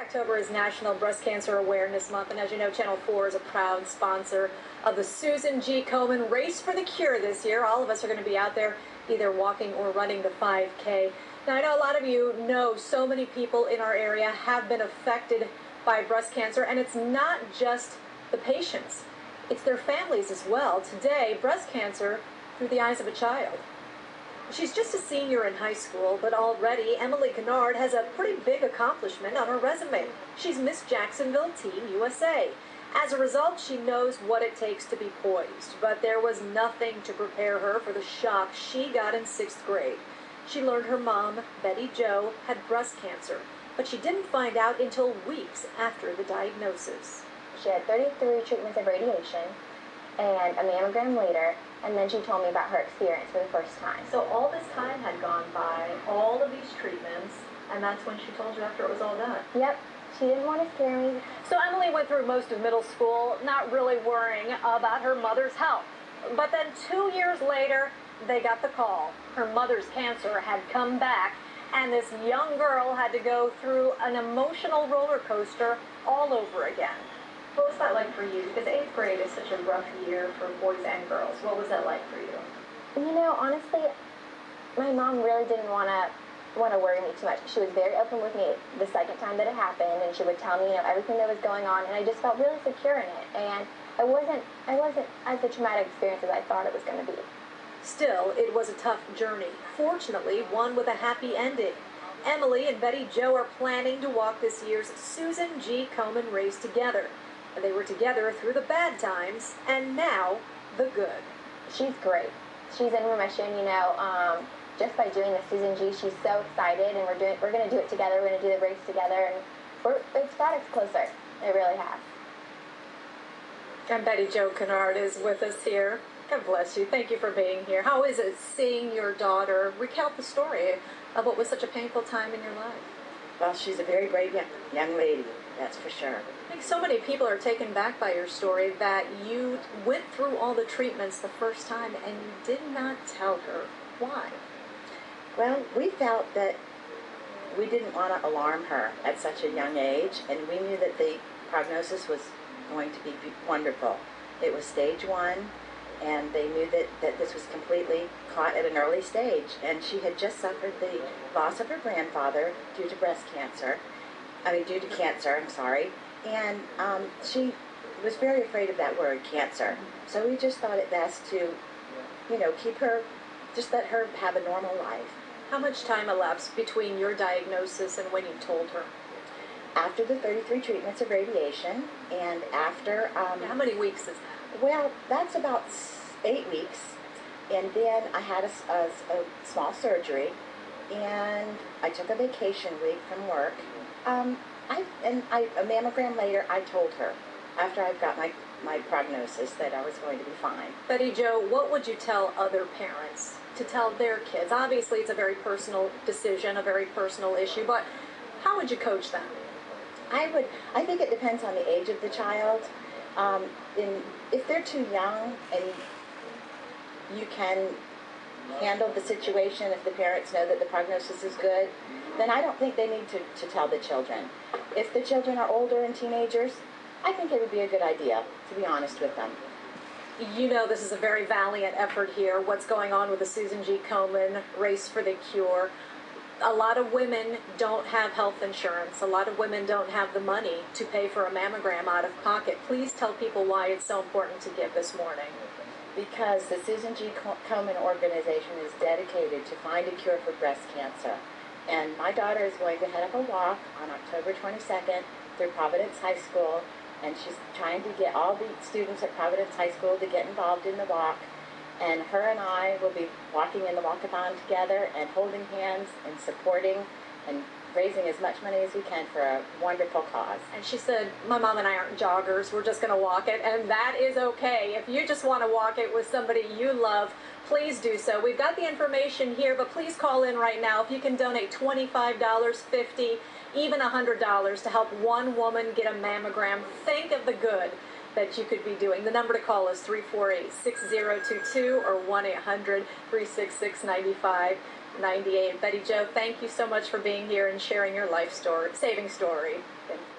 October is National Breast Cancer Awareness Month, and as you know, Channel 4 is a proud sponsor of the Susan G. Komen Race for the Cure this year. All of us are going to be out there either walking or running the 5K. Now, I know a lot of you know so many people in our area have been affected by breast cancer, and it's not just the patients. It's their families as well. Today, breast cancer through the eyes of a child. She's just a senior in high school, but already Emily Kennard has a pretty big accomplishment on her resume. She's Miss Jacksonville Team USA. As a result, she knows what it takes to be poised, but there was nothing to prepare her for the shock she got in 6th grade. She learned her mom, Betty Jo, had breast cancer, but she didn't find out until weeks after the diagnosis. She had 33 treatments of radiation and a mammogram later, and then she told me about her experience for the first time. So all this time had gone by, all of these treatments, and that's when she told you after it was all done. Yep. She didn't want to scare me. So Emily went through most of middle school not really worrying about her mother's health. But then 2 years later, they got the call. Her mother's cancer had come back, and this young girl had to go through an emotional roller coaster all over again. What was that like for you? Because 8th grade is such a rough year for boys and girls. What was that like for you? You know, honestly, my mom really didn't want to worry me too much. She was very open with me the second time that it happened, and she would tell me, everything that was going on, and I just felt really secure in it. And I wasn't as a traumatic experience as I thought it was going to be. Still, it was a tough journey. Fortunately, one with a happy ending. Emily and Betty Jo are planning to walk this year's Susan G. Komen race together. They were together through the bad times, and now the good. She's great. She's in remission, just by doing the Susan G, she's so excited, and we're going to do it together. We're going to do the race together, and it's got us closer. It really has. And Betty Jo Kennard is with us here. God bless you. Thank you for being here. How is it seeing your daughter recount the story of what was such a painful time in your life? Well, she's a very brave young lady, that's for sure. I think so many people are taken back by your story that you went through all the treatments the first time and you did not tell her. Why? Well, we felt that we didn't want to alarm her at such a young age, and we knew that the prognosis was going to be wonderful. It was stage 1, and they knew that this was completely caught at an early stage, and she had just suffered the loss of her grandfather due to cancer, and she was very afraid of that word, cancer. So we just thought it best to, keep her, just let her have a normal life. How much time elapsed between your diagnosis and when you told her? After the 33 treatments of radiation, and after... how many weeks is that? Well, that's about 8 weeks, and then I had a small surgery, and I took a vacation week from work. A mammogram later, I told her, after I've got my prognosis, that I was going to be fine. Betty Jo, what would you tell other parents to tell their kids? Obviously, it's a very personal decision, a very personal issue, but how would you coach them? I think it depends on the age of the child. If they're too young and you can handle the situation, if the parents know that the prognosis is good, then I don't think they need to tell the children. If the children are older and teenagers, I think it would be a good idea, to be honest with them. You know this is a very valiant effort here, what's going on with the Susan G. Komen Race for the Cure. A lot of women don't have health insurance. A lot of women don't have the money to pay for a mammogram out of pocket. Please tell people why it's so important to give this morning. Because the Susan G. Komen organization is dedicated to find a cure for breast cancer. And my daughter is going to head up a walk on October 22nd through Providence High School, and she's trying to get all the students at Providence High School to get involved in the walk. And her and I will be walking in the walkathon together and holding hands and supporting and raising as much money as we can for a wonderful cause. And she said, my mom and I aren't joggers, we're just going to walk it, and that is okay. If you just want to walk it with somebody you love, please do so. We've got the information here, but please call in right now. If you can donate $25, $50, even $100 to help one woman get a mammogram, think of the good that you could be doing. The number to call is 348-6022 or 1-800-366-95. 98. Betty Jo, thank you so much for being here and sharing your life story, saving story. Thank you.